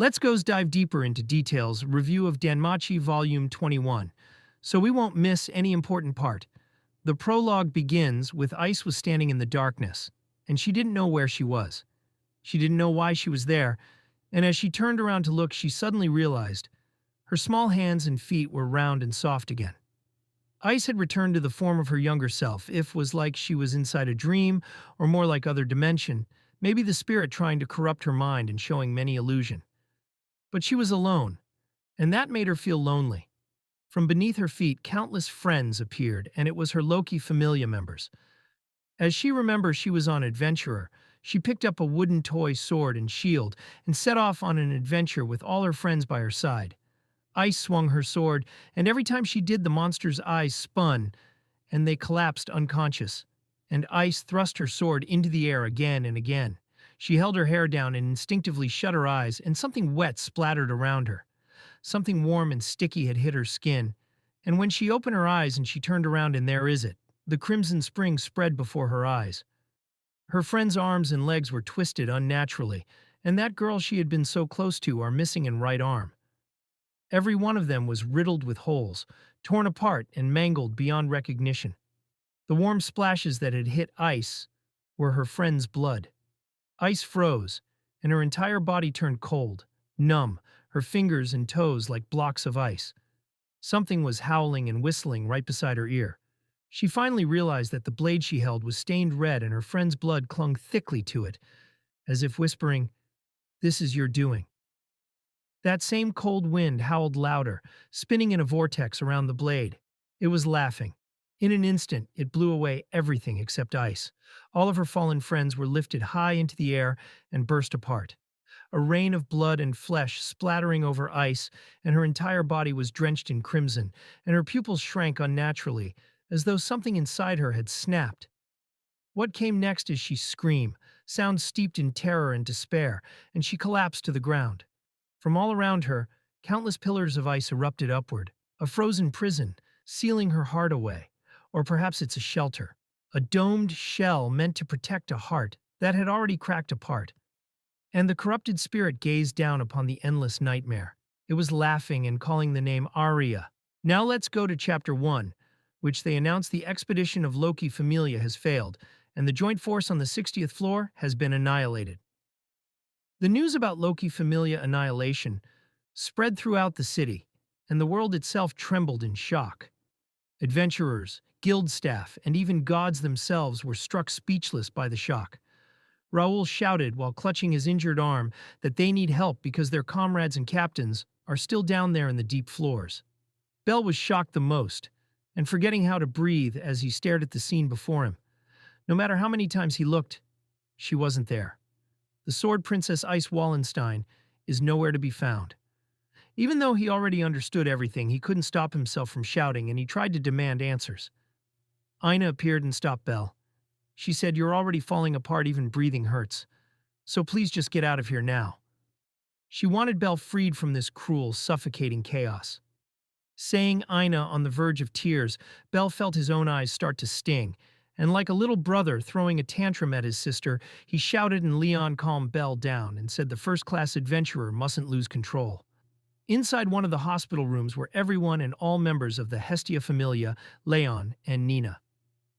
Let's go dive deeper into details, review of Danmachi Volume 21, so we won't miss any important part. The prologue begins with Ice was standing in the darkness, and she didn't know where she was. She didn't know why she was there, and as she turned around to look, she suddenly realized her small hands and feet were round and soft again. Ice had returned to the form of her younger self, if was like she was inside a dream, or more like other dimension, maybe the spirit trying to corrupt her mind and showing many illusion. But she was alone, and that made her feel lonely. From beneath her feet, countless friends appeared, and it was her Loki Familia members. As she remembers she was on adventurer, she picked up a wooden toy sword and shield and set off on an adventure with all her friends by her side. Ice swung her sword, and every time she did, the monster's eyes spun, and they collapsed unconscious. And Ice thrust her sword into the air again and again. She held her hair down and instinctively shut her eyes, and something wet splattered around her. Something warm and sticky had hit her skin, and when she opened her eyes and she turned around, and there is it. The crimson spring spread before her eyes. Her friend's arms and legs were twisted unnaturally, and that girl she had been so close to are missing an right arm. Every one of them was riddled with holes, torn apart and mangled beyond recognition. The warm splashes that had hit Ice were her friend's blood. Ice froze, and her entire body turned cold, numb, her fingers and toes like blocks of ice. Something was howling and whistling right beside her ear. She finally realized that the blade she held was stained red, and her friend's blood clung thickly to it, as if whispering, "This is your doing." That same cold wind howled louder, spinning in a vortex around the blade. It was laughing. In an instant, it blew away everything except Ice. All of her fallen friends were lifted high into the air and burst apart. A rain of blood and flesh splattering over Ice, and her entire body was drenched in crimson, and her pupils shrank unnaturally, as though something inside her had snapped. What came next is she screamed, sounds steeped in terror and despair, and she collapsed to the ground. From all around her, countless pillars of ice erupted upward, a frozen prison, sealing her heart away. Or perhaps it's a shelter, a domed shell meant to protect a heart that had already cracked apart. And the corrupted spirit gazed down upon the endless nightmare. It was laughing and calling the name Aria. Now let's go to Chapter 1, which they announce the expedition of Loki Familia has failed, and the joint force on the 60th floor has been annihilated. The news about Loki Familia annihilation spread throughout the city, and the world itself trembled in shock. Adventurers, guild staff, and even gods themselves were struck speechless by the shock. Raoul shouted while clutching his injured arm that they need help because their comrades and captains are still down there in the deep floors. Bell was shocked the most, and forgetting how to breathe as he stared at the scene before him. No matter how many times he looked, she wasn't there. The Sword Princess Ice Wallenstein is nowhere to be found. Even though he already understood everything, he couldn't stop himself from shouting, and he tried to demand answers. Ina appeared and stopped Bell. She said, "You're already falling apart, even breathing hurts. So please just get out of here now." She wanted Bell freed from this cruel, suffocating chaos. Saying Ina on the verge of tears, Bell felt his own eyes start to sting, and like a little brother throwing a tantrum at his sister, he shouted, and Leon calmed Bell down and said the first-class adventurer mustn't lose control. Inside one of the hospital rooms were everyone and all members of the Hestia Familia, Leon, and Nina.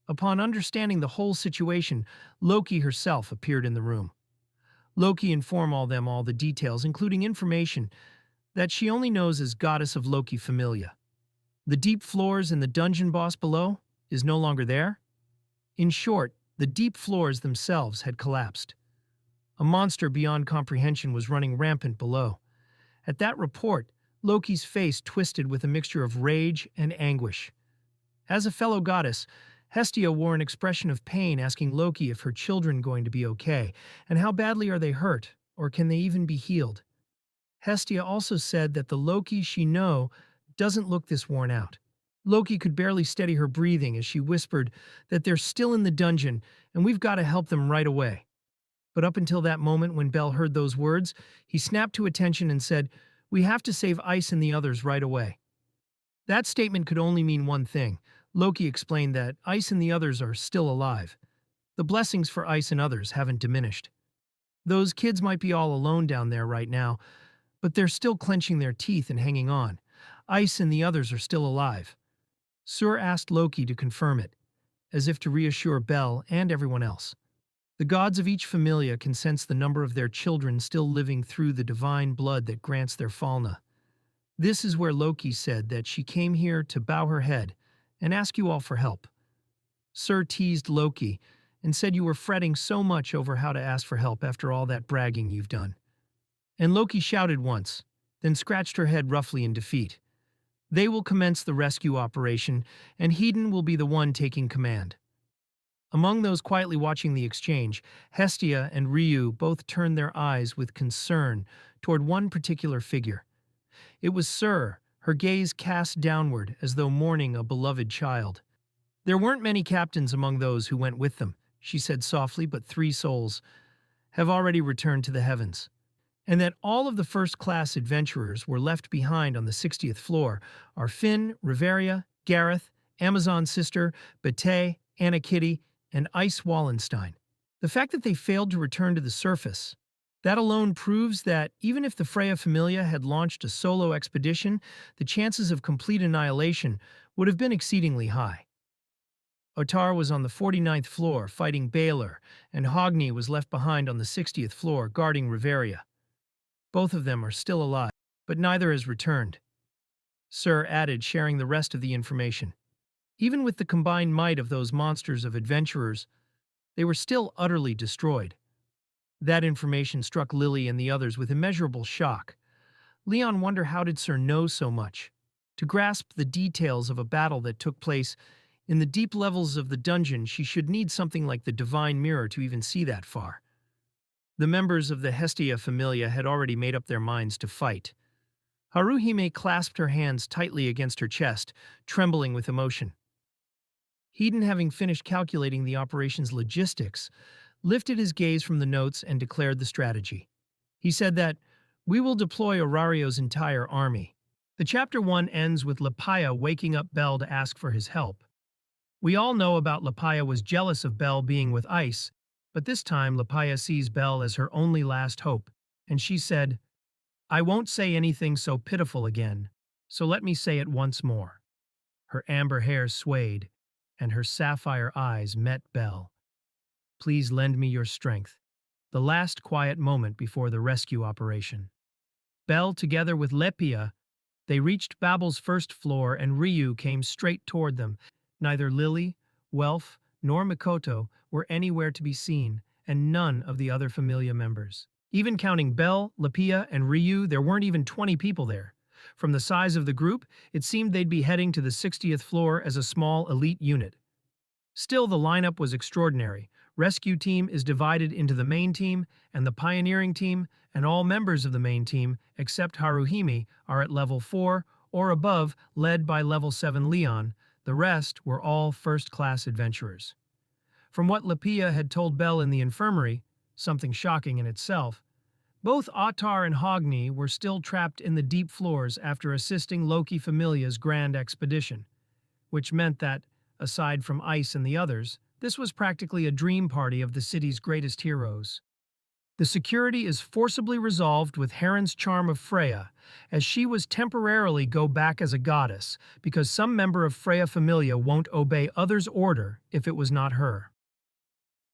Upon understanding the whole situation, Loki herself appeared in the room. Loki informed all the details, including information that she only knows as Goddess of Loki Familia. The deep floors and the dungeon boss below is no longer there. In short, the deep floors themselves had collapsed. A monster beyond comprehension was running rampant below. At that report, Loki's face twisted with a mixture of rage and anguish. As a fellow goddess, Hestia wore an expression of pain, asking Loki if her children going to be okay, and how badly are they hurt, or can they even be healed. Hestia also said that the Loki she know doesn't look this worn out. Loki could barely steady her breathing as she whispered that they're still in the dungeon and we've got to help them right away. But up until that moment when Bell heard those words, he snapped to attention and said, "We have to save Ice and the others right away." That statement could only mean one thing. Loki explained that Ice and the others are still alive. The blessings for Ice and others haven't diminished. Those kids might be all alone down there right now, but they're still clenching their teeth and hanging on. Ice and the others are still alive. Sur asked Loki to confirm it, as if to reassure Bel and everyone else. The gods of each familia can sense the number of their children still living through the divine blood that grants their Falna. This is where Loki said that she came here to bow her head and ask you all for help. Sur teased Loki and said you were fretting so much over how to ask for help after all that bragging you've done. And Loki shouted once, then scratched her head roughly in defeat. They will commence the rescue operation, and Hedon will be the one taking command. Among those quietly watching the exchange, Hestia and Ryu both turned their eyes with concern toward one particular figure. It was Sur, her gaze cast downward as though mourning a beloved child. There weren't many captains among those who went with them, she said softly, but 3 souls have already returned to the heavens. And that all of the first-class adventurers were left behind on the 60th floor are Finn, Riveria, Gareth, Amazon's sister, Betate, Anna Kitty, and Ice Wallenstein. The fact that they failed to return to the surface, that alone proves that even if the Freya Familia had launched a solo expedition, the chances of complete annihilation would have been exceedingly high. Otarl was on the 49th floor fighting Balor, and Hogni was left behind on the 60th floor guarding Riveria. Both of them are still alive, but neither has returned. Sur added, sharing the rest of the information. Even with the combined might of those monsters of adventurers, they were still utterly destroyed. That information struck Lily and the others with immeasurable shock. Leon wondered how did Sur know so much? To grasp the details of a battle that took place in the deep levels of the dungeon, she should need something like the divine mirror to even see that far. The members of the Hestia Familia had already made up their minds to fight. Haruhime clasped her hands tightly against her chest, trembling with emotion. Hedon, having finished calculating the operation's logistics, lifted his gaze from the notes and declared the strategy. He said that, "We will deploy Aurario's entire army." The Chapter 1 ends with Lapaya waking up Bel to ask for his help. We all know about Lapaya was jealous of Bel being with Ice, but this time Lapaya sees Bel as her only last hope, and she said, "I won't say anything so pitiful again, so let me say it once more." Her amber hair swayed, and her sapphire eyes met Bel. "Please lend me your strength." The last quiet moment before the rescue operation. Bel, together with Lepia, they reached Babel's first floor, and Ryu came straight toward them. Neither Lily, Welf, nor Mikoto were anywhere to be seen, and none of the other Familia members. Even counting Bel, Lepia, and Ryu, there weren't even 20 people there. From the size of the group, it seemed they'd be heading to the 60th floor as a small elite unit. Still, the lineup was extraordinary. Rescue team is divided into the main team and the pioneering team, and all members of the main team, except Haruhime, are at level 4 or above, led by level 7 Leon. The rest were all first-class adventurers. From what Lepia had told Bel in the infirmary, something shocking in itself, both Otarl and Hogni were still trapped in the deep floors after assisting Loki Familia's grand expedition, which meant that, aside from Ice and the others, this was practically a dream party of the city's greatest heroes. The security is forcibly resolved with Heron's charm of Freya, as she was temporarily go back as a goddess because some member of Freya Familia won't obey others' order if it was not her.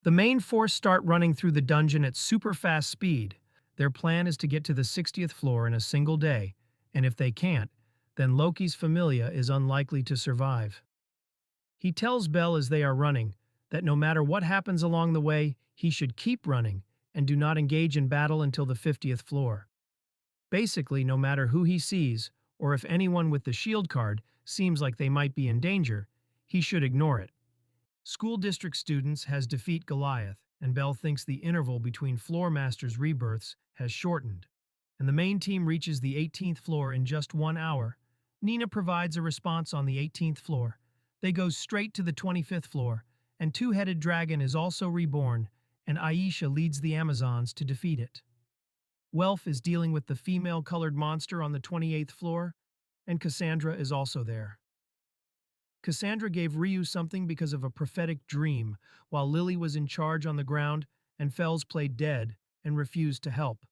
The main force start running through the dungeon at super fast speed. Their plan is to get to the 60th floor in a single day, and if they can't, then Loki's Familia is unlikely to survive. He tells Bel as they are running that no matter what happens along the way, he should keep running and do not engage in battle until the 50th floor. Basically, no matter who he sees, or if anyone with the shield card seems like they might be in danger, he should ignore it. School district students has defeat Goliath, and Bel thinks the interval between floor masters' rebirths has shortened, and the main team reaches the 18th floor in just 1 hour. Nina provides a response on the 18th floor. They go straight to the 25th floor, and Two-Headed Dragon is also reborn, and Aisha leads the Amazons to defeat it. Welf is dealing with the female-colored monster on the 28th floor, and Cassandra is also there. Cassandra gave Ryu something because of a prophetic dream, while Lily was in charge on the ground, and Fells played dead and refused to help.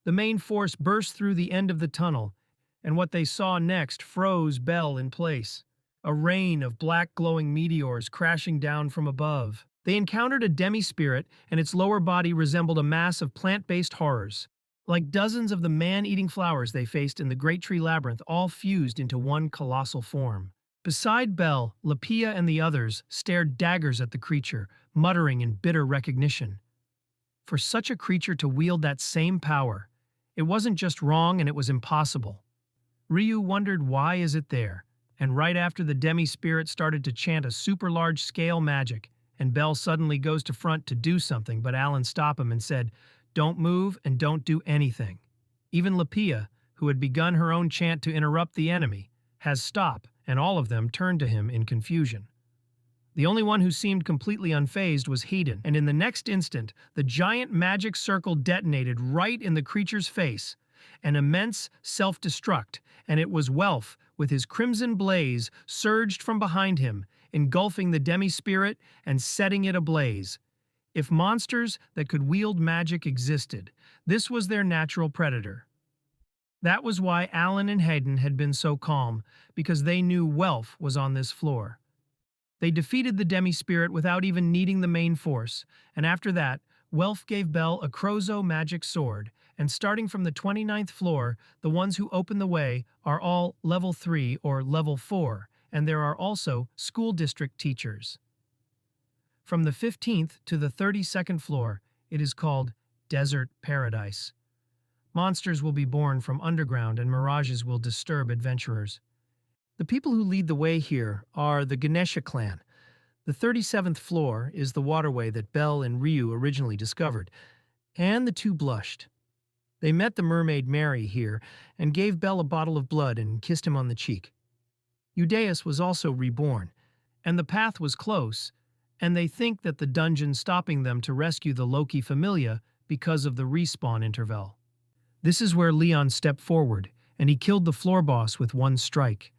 The main force burst through the end of the tunnel, and what they saw next froze Bell in place. A rain of black glowing meteors crashing down from above. They encountered a demi-spirit, and its lower body resembled a mass of plant-based horrors. Like dozens of the man-eating flowers they faced in the Great Tree Labyrinth, all fused into one colossal form. Beside Bell, Lapia and the others stared daggers at the creature, muttering in bitter recognition. For such a creature to wield that same power, it wasn't just wrong and it was impossible. Ryu wondered why is it there, and right after the demi-spirit started to chant a super large-scale magic, and Bell suddenly goes to front to do something, but Alan stopped him and said, "Don't move and don't do anything." Even Lapia, who had begun her own chant to interrupt the enemy, has stopped, and all of them turned to him in confusion. The only one who seemed completely unfazed was Hedon, and in the next instant, the giant magic circle detonated right in the creature's face. An immense self-destruct, and it was Welf, with his crimson blaze, surged from behind him, engulfing the demi-spirit and setting it ablaze. If monsters that could wield magic existed, this was their natural predator. That was why Alan and Hayden had been so calm, because they knew Welf was on this floor. They defeated the demi-spirit without even needing the main force, and after that, Welf gave Bell a Crozo magic sword, and starting from the 29th floor, the ones who open the way are all level 3 or level 4, and there are also school district teachers. From the 15th to the 32nd floor, it is called Desert Paradise. Monsters will be born from underground and mirages will disturb adventurers. The people who lead the way here are the Ganesha clan. The 37th floor is the waterway that Bell and Ryu originally discovered, and the two blushed. They met the mermaid Mary here and gave Bell a bottle of blood and kissed him on the cheek. Eudaeus was also reborn, and the path was close, and they think that the dungeon stopping them to rescue the Loki Familia because of the respawn interval. This is where Leon stepped forward, and he killed the floor boss with one strike.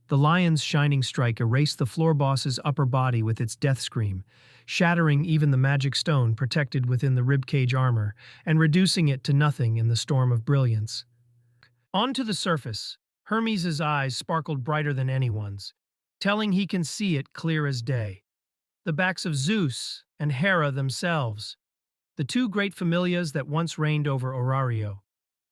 The lion's shining strike erased the floor boss's upper body with its death scream, shattering even the magic stone protected within the ribcage armor and reducing it to nothing in the storm of brilliance. Onto the surface, Hermes' eyes sparkled brighter than anyone's, telling he can see it clear as day. The backs of Zeus and Hera themselves, the two great familias that once reigned over Orario,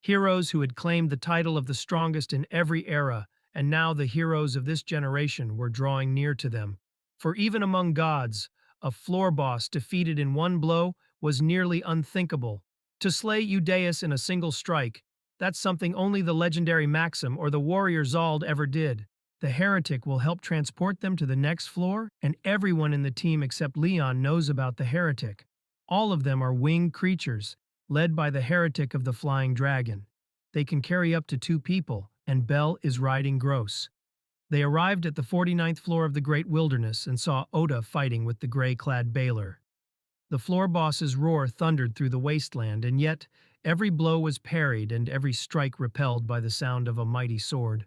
heroes who had claimed the title of the strongest in every era, and now the heroes of this generation were drawing near to them. For even among gods, a floor boss defeated in one blow was nearly unthinkable. To slay Eudaeus in a single strike, that's something only the legendary Maxim or the warrior Zald ever did. The heretic will help transport them to the next floor, and everyone in the team except Leon knows about the heretic. All of them are winged creatures, led by the heretic of the flying dragon. They can carry up to 2 people, and Bell is riding Gross. They arrived at the 49th floor of the Great Wilderness and saw Ota fighting with the gray-clad Baylor. The floor boss's roar thundered through the wasteland, and yet every blow was parried and every strike repelled by the sound of a mighty sword.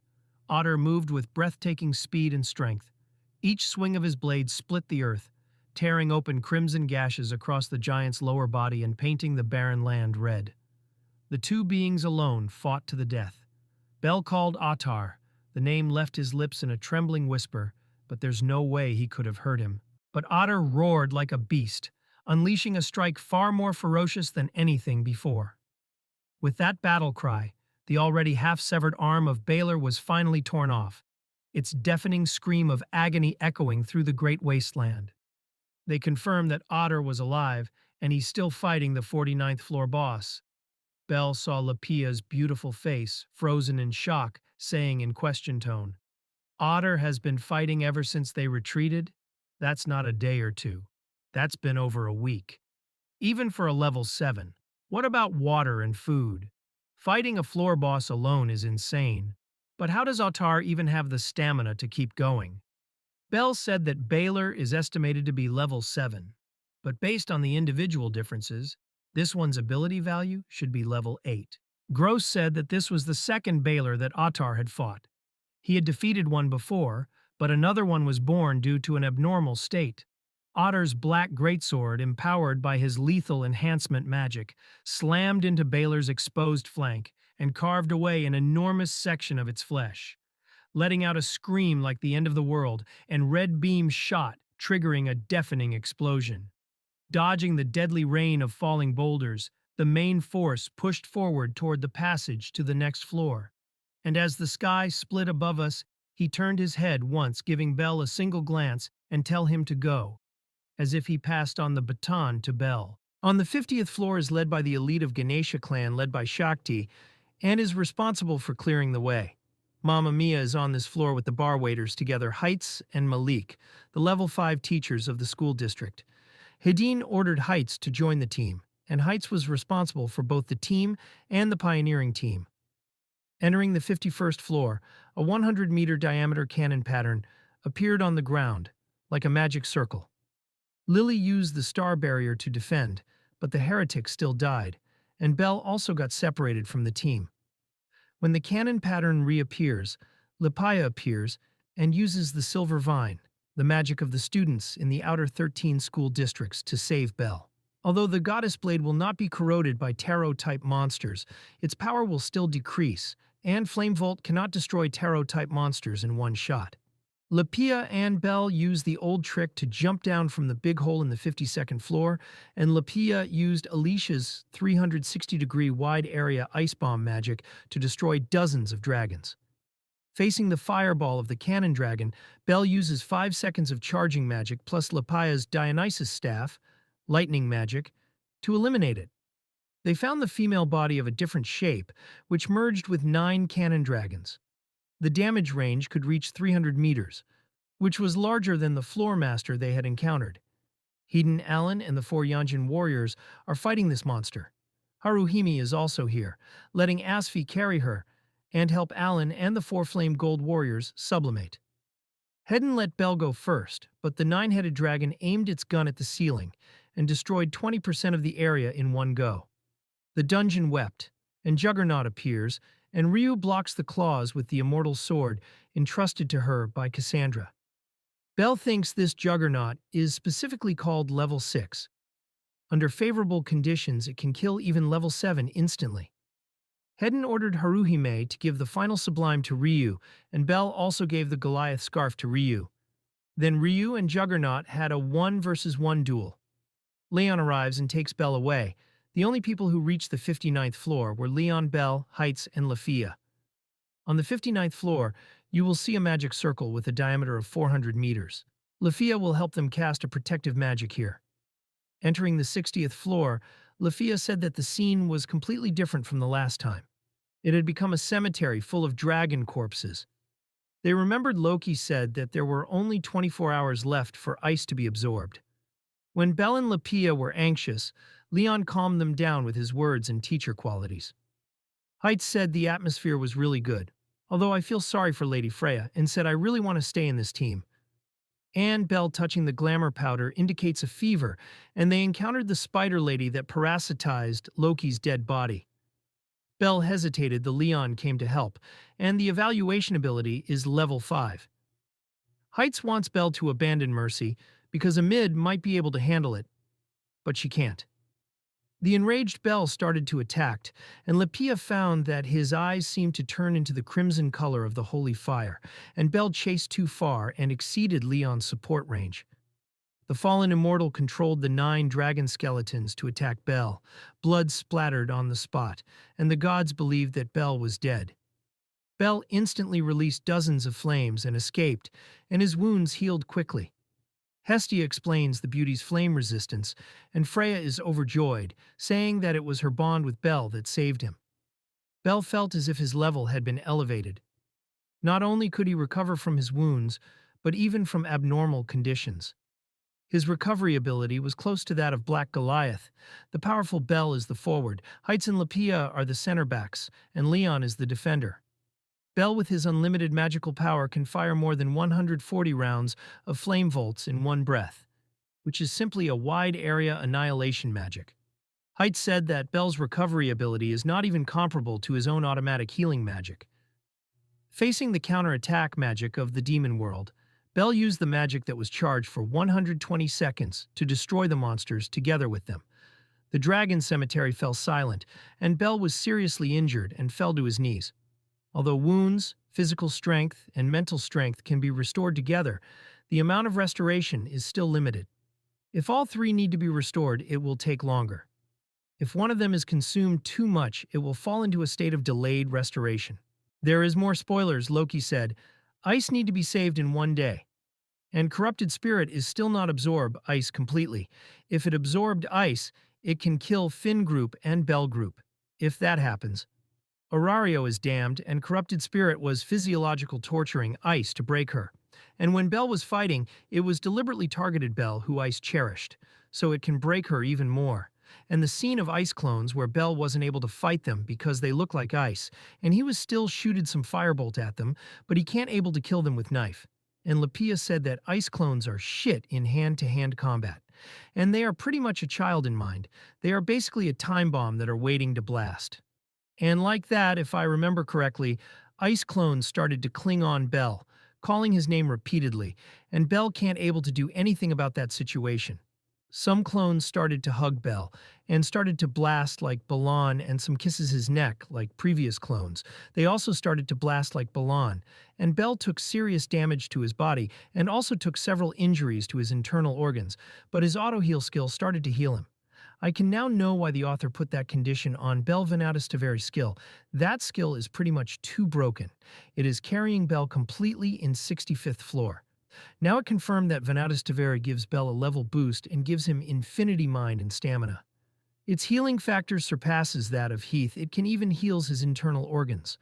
Otter moved with breathtaking speed and strength. Each swing of his blade split the earth, tearing open crimson gashes across the giant's lower body and painting the barren land red. The two beings alone fought to the death. Bell called Otarl. The name left his lips in a trembling whisper, but there's no way he could have heard him. But Otter roared like a beast, unleashing a strike far more ferocious than anything before. With that battle cry, the already half-severed arm of Baylor was finally torn off, its deafening scream of agony echoing through the great wasteland. They confirmed that Otter was alive, and he's still fighting the 49th floor boss. Bell saw Lapia's beautiful face, frozen in shock, saying in question tone, "Otter has been fighting ever since they retreated? That's not a day or two. That's been over a week. Even for a level 7. What about water and food? Fighting a floor boss alone is insane. But how does Otar even have the stamina to keep going?" Bell said that Baylor is estimated to be level 7, but based on the individual differences, this one's ability value should be level 8. Gross said that this was the second Baylor that Otar had fought. He had defeated one before, but another one was born due to an abnormal state. Ottar's black greatsword, empowered by his lethal enhancement magic, slammed into Baylor's exposed flank and carved away an enormous section of its flesh, letting out a scream like the end of the world, and red beams shot, triggering a deafening explosion. Dodging the deadly rain of falling boulders, the main force pushed forward toward the passage to the next floor. And as the sky split above us, he turned his head once, giving Bell a single glance and tell him to go, as if he passed on the baton to Bell. On the 50th floor is led by the elite of Ganesha clan led by Shakti, and is responsible for clearing the way. Mamma Mia is on this floor with the bar waiters together, Heights and Malik, the level 5 teachers of the school district. Hedin ordered Heights to join the team, and Heights was responsible for both the team and the pioneering team. Entering the 51st floor, a 100-meter diameter cannon pattern appeared on the ground, like a magic circle. Lily used the star barrier to defend, but the heretic still died, and Bell also got separated from the team. When the cannon pattern reappears, Lipaya appears and uses the silver vine, the magic of the students in the outer 13 school districts, to save Bell. Although the goddess blade will not be corroded by tarot-type monsters, its power will still decrease, and Flamevolt cannot destroy tarot-type monsters in one shot. Lipia and Bell used the old trick to jump down from the big hole in the 52nd floor, and Lipia used Alicia's 360-degree wide area ice bomb magic to destroy dozens of dragons. Facing the fireball of the cannon dragon, Bell uses 5 seconds of charging magic plus Lipia's Dionysus staff, lightning magic, to eliminate it. They found the female body of a different shape, which merged with 9 cannon dragons. The damage range could reach 300 meters, which was larger than the floor master they had encountered. Hedin Allen and the 4 Yanjin warriors are fighting this monster. Haruhime is also here, letting Asfi carry her and help Allen and the 4 Flame Gold warriors sublimate. Hedin let Bell go first, but the 9-headed dragon aimed its gun at the ceiling and destroyed 20% of the area in one go. The dungeon wept, and Juggernaut appears, and Ryu blocks the claws with the immortal sword entrusted to her by Cassandra. Bell thinks this Juggernaut is specifically called Level 6. Under favorable conditions, it can kill even Level 7 instantly. Hedin ordered Haruhime to give the final sublime to Ryu, and Bell also gave the Goliath scarf to Ryu. Then Ryu and Juggernaut had a 1-versus-1 duel. Leon arrives and takes Bell away. The only people who reached the 59th floor were Leon, Bell, Heights, and Lafia. On the 59th floor, you will see a magic circle with a diameter of 400 meters. Lafia will help them cast a protective magic here. Entering the 60th floor, Lafia said that the scene was completely different from the last time. It had become a cemetery full of dragon corpses. They remembered Loki said that there were only 24 hours left for ice to be absorbed. When Bell and Lipia were anxious, Leon calmed them down with his words and teacher qualities. Heights said the atmosphere was really good, although I feel sorry for Lady Freya, and said I really want to stay in this team. And Bell touching the glamour powder indicates a fever, and they encountered the spider lady that parasitized Loki's dead body. Bell hesitated, the Leon came to help, and the evaluation ability is level 5. Heights wants Bell to abandon Mercy because a mid might be able to handle it, but she can't. The enraged Bell started to attack, and Lipia found that his eyes seemed to turn into the crimson color of the holy fire, and Bell chased too far and exceeded Leon's support range. The fallen immortal controlled the 9 dragon skeletons to attack Bell. Blood splattered on the spot, and the gods believed that Bell was dead. Bell instantly released dozens of flames and escaped, and his wounds healed quickly. Hestia explains the beauty's flame resistance, and Freya is overjoyed, saying that it was her bond with Bell that saved him. Bell felt as if his level had been elevated. Not only could he recover from his wounds, but even from abnormal conditions. His recovery ability was close to that of Black Goliath. The powerful Bell is the forward, Heights and Lipia are the center backs, and Leon is the defender. Bell, with his unlimited magical power, can fire more than 140 rounds of flame volts in one breath, which is simply a wide-area annihilation magic. Heights said that Bell's recovery ability is not even comparable to his own automatic healing magic. Facing the counterattack magic of the demon world, Bell used the magic that was charged for 120 seconds to destroy the monsters together with them. The dragon cemetery fell silent, and Bell was seriously injured and fell to his knees. Although wounds, physical strength, and mental strength can be restored together, the amount of restoration is still limited. If all three need to be restored, it will take longer. If one of them is consumed too much, it will fall into a state of delayed restoration. There is more spoilers, Loki said. Ice need to be saved in 1 day. And corrupted spirit is still not absorb ice completely. If it absorbed ice, it can kill Finn group and Bell group. If that happens, Orario is damned, and corrupted spirit was physiological torturing ice to break her. And when Bell was fighting, it was deliberately targeted Bell, who ice cherished, so it can break her even more. And the scene of ice clones where Bell wasn't able to fight them because they look like ice, and he was still shooted some firebolt at them, but he can't able to kill them with knife. And Lapia said that ice clones are shit in hand-to-hand combat. And they are pretty much a child in mind. They are basically a time bomb that are waiting to blast. And like that, if I remember correctly, ice clones started to cling on Bell, calling his name repeatedly, and Bell can't able to do anything about that situation. Some clones started to hug Bell, and started to blast like Balan, and some kisses his neck like previous clones. They also started to blast like Balan, and Bell took serious damage to his body, and also took several injuries to his internal organs, but his auto-heal skill started to heal him. I can now know why the author put that condition on Bell Venatus Taveri skill. That skill is pretty much too broken. It is carrying Bell completely in 65th floor. Now it confirmed that Venatus Taveri gives Bell a level boost and gives him infinity mind and stamina. Its healing factor surpasses that of Heath. It can even heals his internal organs.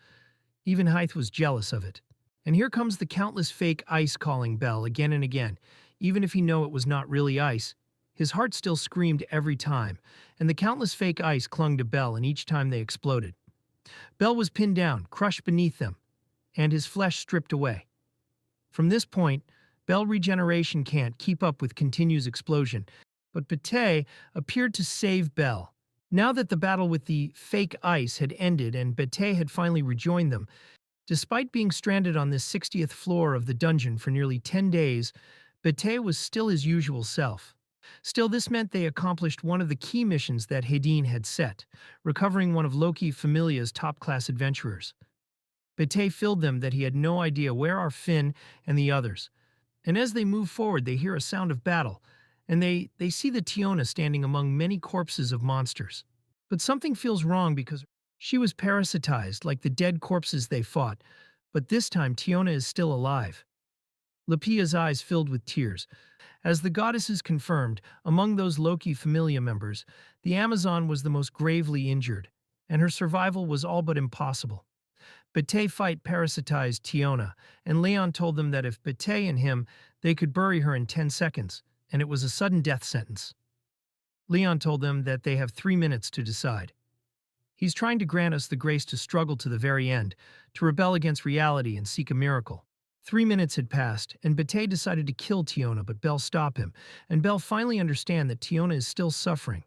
Even Heath was jealous of it. And here comes the countless fake ice calling Bell again and again. Even if he knew it was not really ice, his heart still screamed every time, and the countless fake ice clung to Bell, and each time they exploded. Bell was pinned down, crushed beneath them, and his flesh stripped away. From this point, Bell regeneration can't keep up with continuous explosion, but Betate appeared to save Bell. Now that the battle with the fake ice had ended and Betate had finally rejoined them, despite being stranded on this 60th floor of the dungeon for nearly 10 days, Betate was still his usual self. Still, this meant they accomplished one of the key missions that Hedin had set, recovering one of Loki Familia's top-class adventurers. Betate filled them that he had no idea where are Finn and the others. And as they move forward, they hear a sound of battle, and they see the Tiona standing among many corpses of monsters. But something feels wrong because she was parasitized like the dead corpses they fought, but this time Tiona is still alive. Lapia's eyes filled with tears. As the goddesses confirmed, among those Loki Familia members, the Amazon was the most gravely injured, and her survival was all but impossible. Betate fight parasitized Tiona, and Leon told them that if Betate and him, they could bury her in 10 seconds, and it was a sudden death sentence. Leon told them that they have 3 minutes to decide. He's trying to grant us the grace to struggle to the very end, to rebel against reality and seek a miracle. 3 minutes had passed, and Betate decided to kill Tiona, but Bell stopped him, and Bell finally understand that Tiona is still suffering.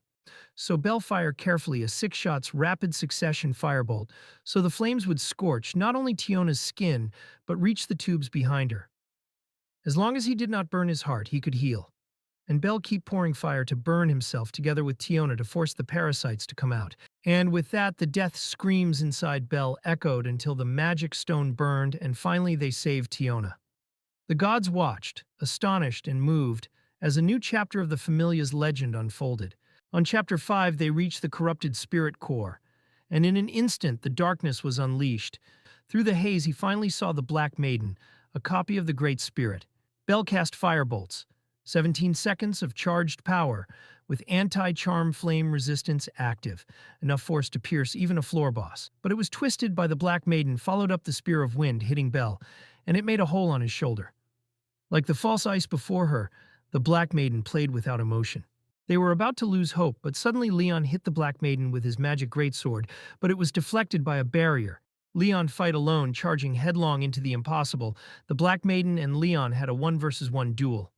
So Bell fired carefully a 6 shots rapid succession firebolt, so the flames would scorch not only Tiona's skin, but reach the tubes behind her. As long as he did not burn his heart, he could heal. And Bell keep pouring fire to burn himself together with Tiona to force the parasites to come out. And with that, the death screams inside Bell echoed until the magic stone burned, and finally they saved Tiona. The gods watched, astonished and moved, as a new chapter of the Familia's legend unfolded. On Chapter 5, they reached the corrupted spirit core, and in an instant the darkness was unleashed. Through the haze he finally saw the Black Maiden, a copy of the Great Spirit. Bell cast firebolts, 17 seconds of charged power, with anti-charm flame resistance active, enough force to pierce even a floor boss. But it was twisted by the Black Maiden, followed up the Spear of Wind, hitting Bell, and it made a hole on his shoulder. Like the false ice before her, the Black Maiden played without emotion. They were about to lose hope, but suddenly Leon hit the Black Maiden with his magic greatsword, but it was deflected by a barrier. Leon fight alone, charging headlong into the impossible. The Black Maiden and Leon had a 1 versus 1 duel.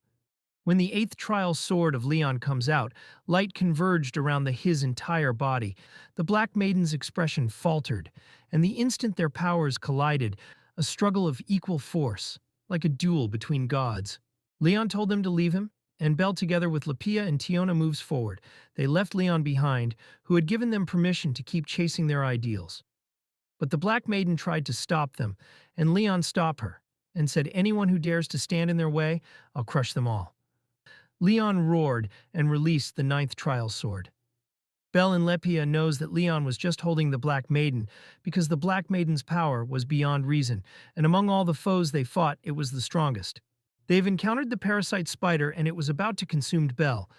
When the 8th trial sword of Leon comes out, light converged around his entire body. The Black Maiden's expression faltered, and the instant their powers collided, a struggle of equal force. like a duel between gods. Leon told them to leave him, and Belle, together with Lepia and Tiona, moves forward. They left Leon behind, who had given them permission to keep chasing their ideals. But the Black Maiden tried to stop them, and Leon stopped her, and said, "Anyone who dares to stand in their way, I'll crush them all." Leon roared and released the ninth trial sword. Belle and Lepia knows that Leon was just holding the Black Maiden because the Black Maiden's power was beyond reason, and among all the foes they fought, it was the strongest. They've encountered the parasite spider and it was about to consume Belle,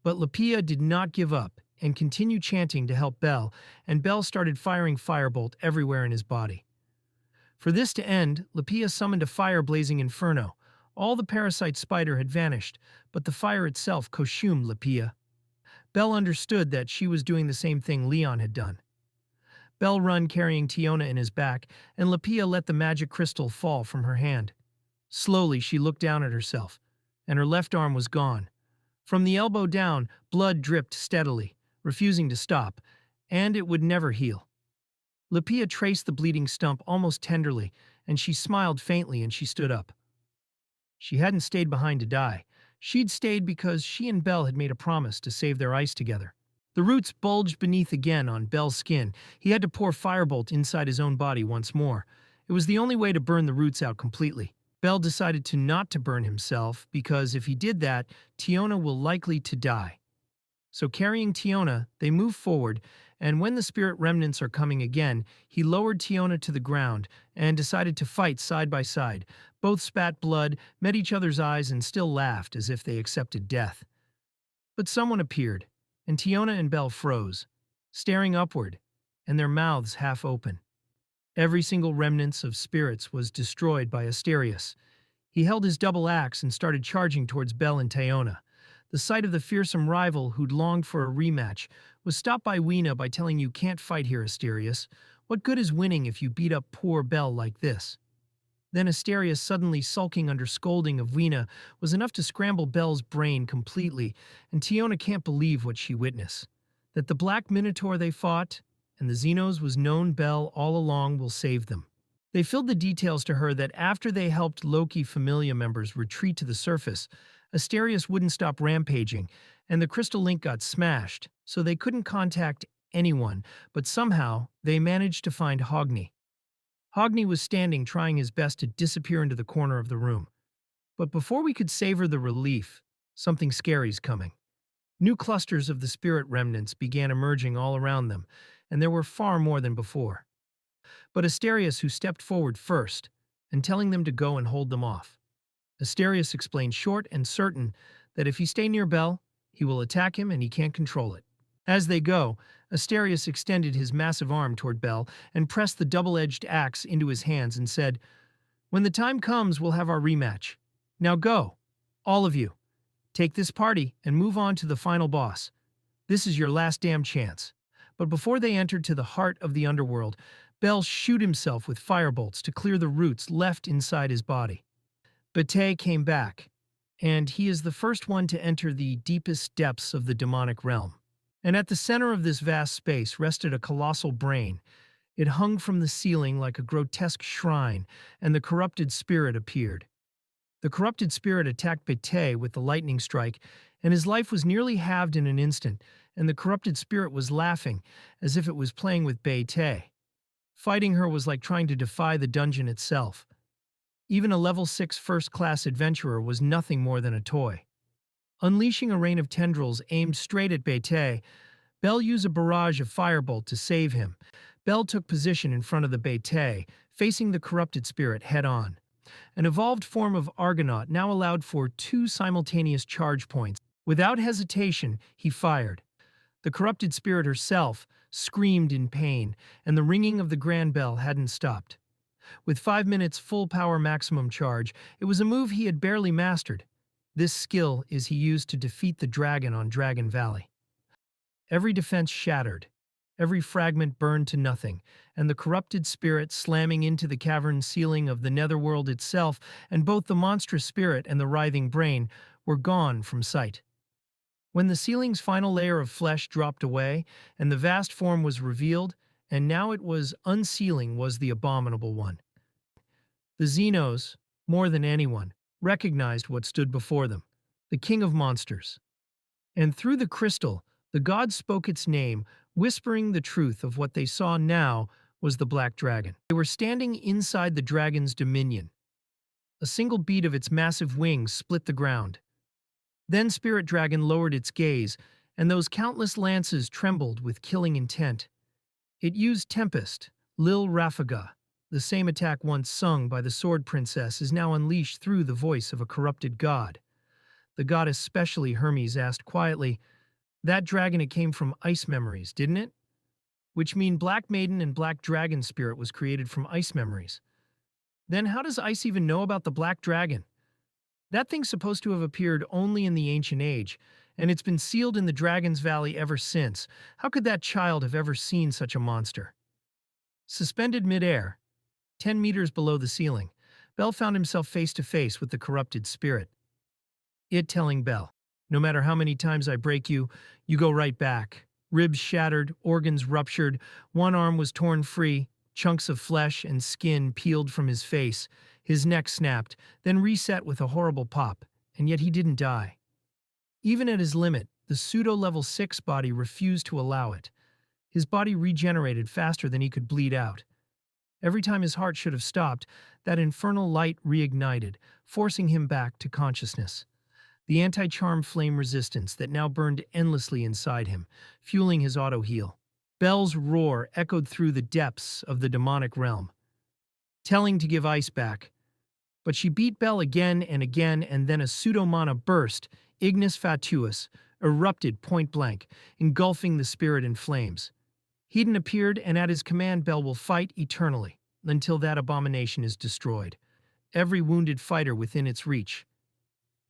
but Lepia did not give up and continued chanting to help Belle, and Belle started firing firebolt everywhere in his body. For this to end, Lepia summoned a fire-blazing inferno. All the parasite spider had vanished, but the fire itself consumed Lepia. Belle understood that she was doing the same thing Leon had done. Belle ran carrying Tiona in his back, and Lepia let the magic crystal fall from her hand. Slowly, she looked down at herself, and her left arm was gone. From the elbow down, blood dripped steadily, refusing to stop, and it would never heal. Lepia traced the bleeding stump almost tenderly, and she smiled faintly and she stood up. She hadn't stayed behind to die. She'd stayed because she and Belle had made a promise to save their ice together. The roots bulged beneath again on Belle's skin. He had to pour firebolt inside his own body once more. It was the only way to burn the roots out completely. Belle decided not to burn himself because if he did that, Tiona will likely to die. So carrying Tiona, they move forward, and when the spirit remnants are coming again, he lowered Tiona to the ground and decided to fight side by side. Both spat blood, met each other's eyes, and still laughed as if they accepted death. But someone appeared, and Tiona and Belle froze, staring upward, and their mouths half open. Every single remnants of spirits was destroyed by Asterius. He held his double axe and started charging towards Belle and Tiona. The sight of the fearsome rival who'd longed for a rematch was stopped by Weena by telling, "You can't fight here, Asterius. What good is winning if you beat up poor Belle like this?" Then Asterius, suddenly sulking under scolding of Weena, was enough to scramble Belle's brain completely, and Tiona can't believe what she witnessed. That the Black Minotaur they fought, and the Xenos was known Belle all along will save them. They filled the details to her that after they helped Loki Familia members retreat to the surface, Asterius wouldn't stop rampaging, and the crystal link got smashed, so they couldn't contact anyone, but somehow they managed to find Hogni. Hogni was standing trying his best to disappear into the corner of the room. But before we could savor the relief, something scary's coming. New clusters of the spirit remnants began emerging all around them, and there were far more than before. But Asterius, who stepped forward first, and telling them to go and hold them off. Asterius explained short and certain that if he stay near Belle, he will attack him and he can't control it. As they go, Asterius extended his massive arm toward Belle and pressed the double-edged axe into his hands and said, "When the time comes, we'll have our rematch. Now go, all of you. Take this party and move on to the final boss. This is your last damn chance." But before they entered to the heart of the underworld, Belle shoot himself with firebolts to clear the roots left inside his body. Betate came back, and he is the first one to enter the deepest depths of the demonic realm. And at the center of this vast space rested a colossal brain. It hung from the ceiling like a grotesque shrine, and the corrupted spirit appeared. The corrupted spirit attacked Betate with the lightning strike, and his life was nearly halved in an instant, and the corrupted spirit was laughing, as if it was playing with Betate. Fighting her was like trying to defy the dungeon itself. Even a level 6 first-class adventurer was nothing more than a toy. Unleashing a rain of tendrils aimed straight at Betate, Belle used a barrage of firebolt to save him. Belle took position in front of the Betate, facing the corrupted spirit head-on. An evolved form of Argonaut now allowed for 2 simultaneous charge points. Without hesitation, he fired. The corrupted spirit herself screamed in pain, and the ringing of the grand bell hadn't stopped. With 5 minutes full power maximum charge, it was a move he had barely mastered. This skill he used to defeat the dragon on Dragon Valley. Every defense shattered, every fragment burned to nothing, and the corrupted spirit slamming into the cavern ceiling of the netherworld itself, and both the monstrous spirit and the writhing brain were gone from sight. When the ceiling's final layer of flesh dropped away, and the vast form was revealed, and now it was unsealing was the abominable one. The Xenos, more than anyone, recognized what stood before them, the king of monsters. And through the crystal, the god spoke its name, whispering the truth of what they saw now was the black dragon. They were standing inside the dragon's dominion. A single beat of its massive wings split the ground. Then Spirit Dragon lowered its gaze, and those countless lances trembled with killing intent. It used Tempest, Lil Rafaga. The same attack once sung by the Sword Princess is now unleashed through the voice of a corrupted god. The goddess specially Hermes asked quietly, "That dragon, it came from ice memories, didn't it?" Which mean Black Maiden and Black Dragon spirit was created from ice memories. Then how does ice even know about the Black Dragon? That thing's supposed to have appeared only in the ancient age, and it's been sealed in the Dragon's Valley ever since. How could that child have ever seen such a monster? Suspended midair, 10 meters below the ceiling, Bell found himself face to face with the corrupted spirit. It telling Bell, "No matter how many times I break you, you go right back." Ribs shattered, organs ruptured, one arm was torn free, chunks of flesh and skin peeled from his face, his neck snapped, then reset with a horrible pop, and yet he didn't die. Even at his limit, the pseudo-level 6 body refused to allow it. His body regenerated faster than he could bleed out. Every time his heart should have stopped, that infernal light reignited, forcing him back to consciousness. The anti-charm flame resistance that now burned endlessly inside him, fueling his auto-heal. Bell's roar echoed through the depths of the demonic realm, telling to give ice back. But she beat Bell again, and then a pseudo-mana burst, ignis fatuus, erupted point-blank, engulfing the spirit in flames. Hedon appeared, and at his command Bell will fight eternally, until that abomination is destroyed. Every wounded fighter within its reach.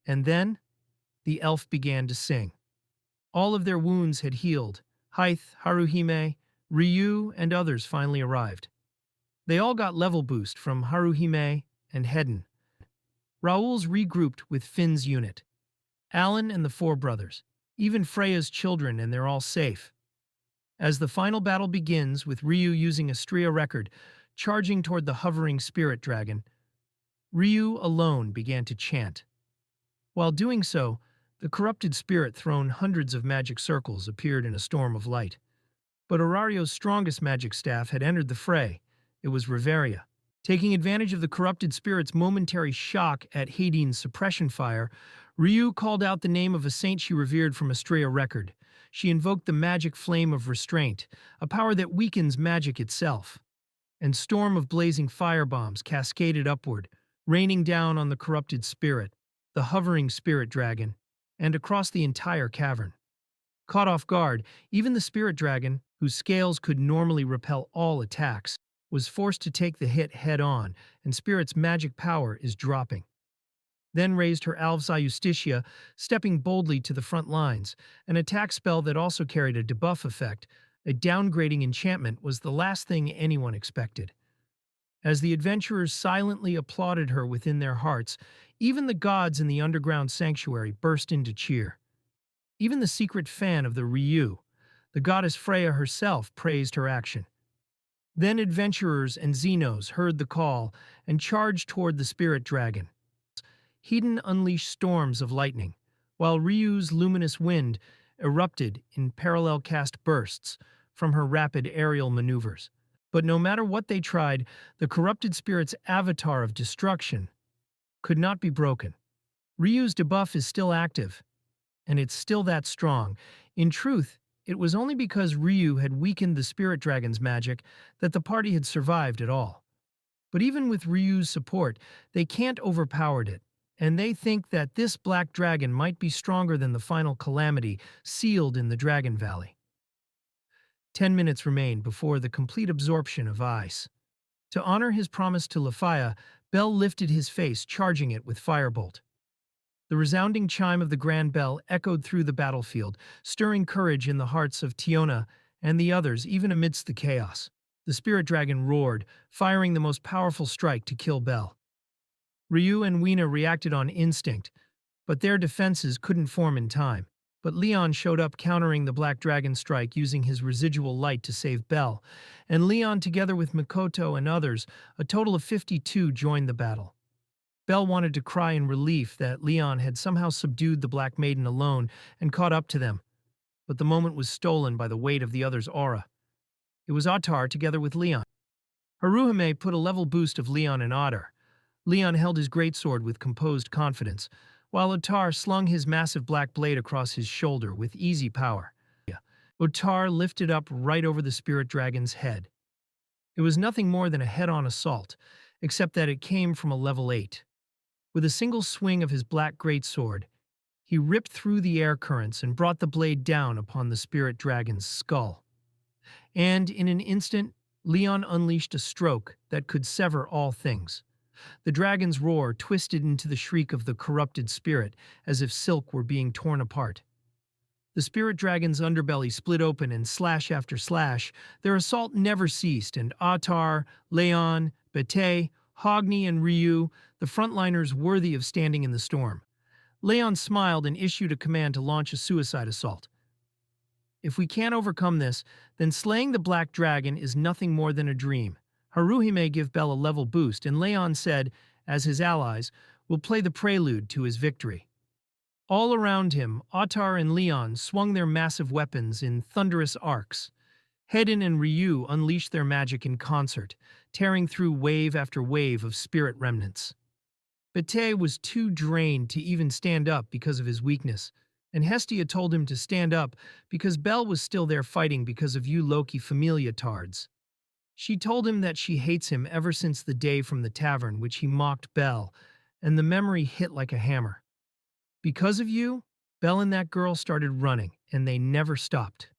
And then, the elf began to sing. All of their wounds had healed. Hythe, Haruhime, Ryu, and others finally arrived. They all got level boost from Haruhime and Hedon. Raoul's regrouped with Finn's unit. Alan and the four brothers. Even Freya's children, and they're all safe. As the final battle begins, with Ryu using Astria record, charging toward the hovering spirit dragon, Ryu alone began to chant. While doing so, the corrupted spirit thrown hundreds of magic circles appeared in a storm of light. But Aurario's strongest magic staff had entered the fray. It was Reveria. Taking advantage of the corrupted spirit's momentary shock at Hadine's suppression fire, Ryu called out the name of a saint she revered from Astrea record. She invoked the magic flame of restraint, a power that weakens magic itself. And storm of blazing firebombs cascaded upward, raining down on the corrupted spirit, the hovering spirit dragon, and across the entire cavern. Caught off guard, even the spirit dragon, whose scales could normally repel all attacks, was forced to take the hit head-on, and Spirit's magic power is dropping. Then raised her Alvsa Justitia, stepping boldly to the front lines. An attack spell that also carried a debuff effect, a downgrading enchantment, was the last thing anyone expected. As the adventurers silently applauded her within their hearts, even the gods in the underground sanctuary burst into cheer. Even the secret fan of the Ryu, the goddess Freya herself, praised her action. Then adventurers and Xenos heard the call and charged toward the spirit dragon. Hedon unleashed storms of lightning, while Ryu's luminous wind erupted in parallel cast bursts from her rapid aerial maneuvers. But no matter what they tried, the corrupted spirit's avatar of destruction could not be broken. Ryu's debuff is still active, and it's still that strong. In truth, it was only because Ryu had weakened the spirit dragon's magic that the party had survived at all. But even with Ryu's support, they can't overpower it, and they think that this black dragon might be stronger than the final calamity sealed in the Dragon Valley. 10 minutes remained before the complete absorption of ice. To honor his promise to Lafaya, Bell lifted his face, charging it with Firebolt. The resounding chime of the grand bell echoed through the battlefield, stirring courage in the hearts of Tiona and the others, even amidst the chaos. The spirit dragon roared, firing the most powerful strike to kill Bell. Ryu and Weena reacted on instinct, but their defenses couldn't form in time. But Leon showed up, countering the black dragon strike using his residual light to save Bell, and Leon, together with Mikoto and others, a total of 52, joined the battle. Belle wanted to cry in relief that Leon had somehow subdued the Black Maiden alone and caught up to them, but the moment was stolen by the weight of the other's aura. It was Otarl together with Leon. Haruhime put a level boost of Leon and Otter. Leon held his greatsword with composed confidence, while Otarl slung his massive black blade across his shoulder with easy power. Otarl lifted up right over the spirit dragon's head. It was nothing more than a head-on assault, except that it came from a level 8. With a single swing of his black greatsword, he ripped through the air currents and brought the blade down upon the spirit dragon's skull. And in an instant, Leon unleashed a stroke that could sever all things. The dragon's roar twisted into the shriek of the corrupted spirit, as if silk were being torn apart. The spirit dragon's underbelly split open, and slash after slash, their assault never ceased, and Otarl, Leon, Betate, Hogni, and Ryu, the frontliners worthy of standing in the storm. Leon smiled and issued a command to launch a suicide assault. If we can't overcome this, then slaying the Black Dragon is nothing more than a dream. Haruhime gave Belle a level boost, and Leon said, as his allies, will play the prelude to his victory. All around him, Otarl and Leon swung their massive weapons in thunderous arcs. Hedin and Ryu unleashed their magic in concert, tearing through wave after wave of spirit remnants. Betate was too drained to even stand up because of his weakness, and Hestia told him to stand up because Belle was still there fighting because of you Loki Familia tards. She told him that she hates him ever since the day from the tavern which he mocked Belle, and the memory hit like a hammer. Because of you, Belle and that girl started running, and they never stopped.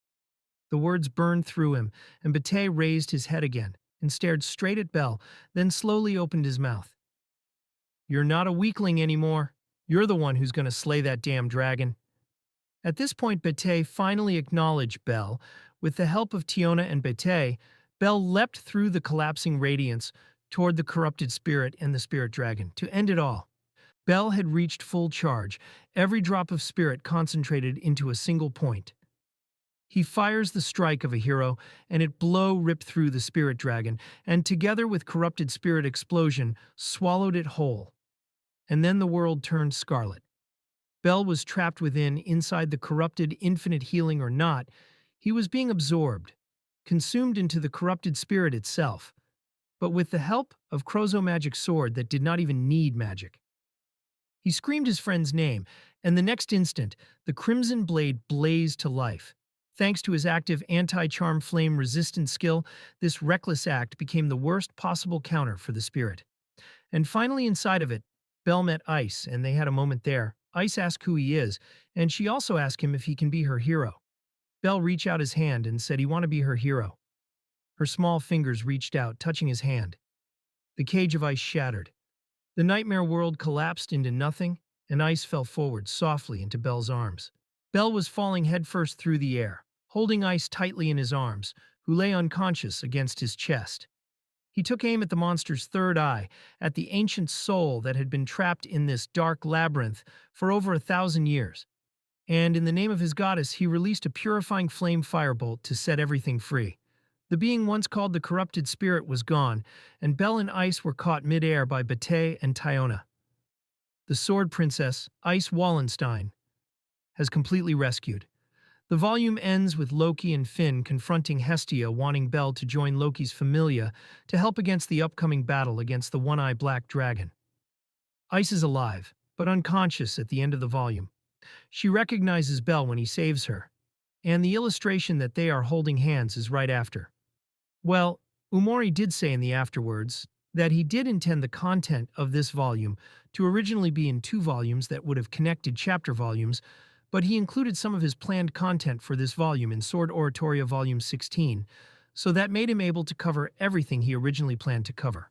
The words burned through him, and Betate raised his head again and stared straight at Belle, then slowly opened his mouth. You're not a weakling anymore. You're the one who's going to slay that damn dragon. At this point, Betate finally acknowledged Belle. With the help of Tiona and Betate, Belle leapt through the collapsing radiance toward the corrupted spirit and the spirit dragon to end it all. Belle had reached full charge, every drop of spirit concentrated into a single point. He fires the strike of a hero, and it ripped through the spirit dragon, and together with corrupted spirit explosion, swallowed it whole. And then the world turned scarlet. Belle was trapped within, inside the corrupted, infinite healing or not, he was being absorbed, consumed into the corrupted spirit itself, but with the help of Crozo magic sword that did not even need magic. He screamed his friend's name, and the next instant, the crimson blade blazed to life. Thanks to his active anti-charm flame resistant skill, this reckless act became the worst possible counter for the spirit. And finally inside of it, Belle met Ice, and they had a moment there. Ice asked who he is, and she also asked him if he can be her hero. Belle reached out his hand and said he wanted to be her hero. Her small fingers reached out, touching his hand. The cage of ice shattered. The nightmare world collapsed into nothing, and Ice fell forward softly into Belle's arms. Belle was falling headfirst through the air, holding Ice tightly in his arms, who lay unconscious against his chest. He took aim at the monster's third eye, at the ancient soul that had been trapped in this dark labyrinth for over 1,000 years. And in the name of his goddess, he released a purifying flame firebolt to set everything free. The being once called the corrupted spirit was gone, and Belle and Ice were caught mid-air by Betate and Tiona. The sword princess, Ice Wallenstein, has completely rescued. The volume ends with Loki and Finn confronting Hestia, wanting Belle to join Loki's Familia to help against the upcoming battle against the one-eyed black dragon. Ice is alive, but unconscious at the end of the volume. She recognizes Belle when he saves her, and the illustration that they are holding hands is right after. Well, Umori did say in the afterwards that he did intend the content of this volume to originally be in 2 volumes that would have connected chapter volumes, but he included some of his planned content for this volume in Sword Oratoria Volume 16, so that made him able to cover everything he originally planned to cover.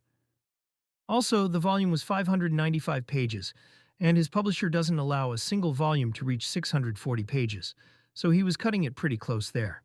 Also, the volume was 595 pages, and his publisher doesn't allow a single volume to reach 640 pages, so he was cutting it pretty close there.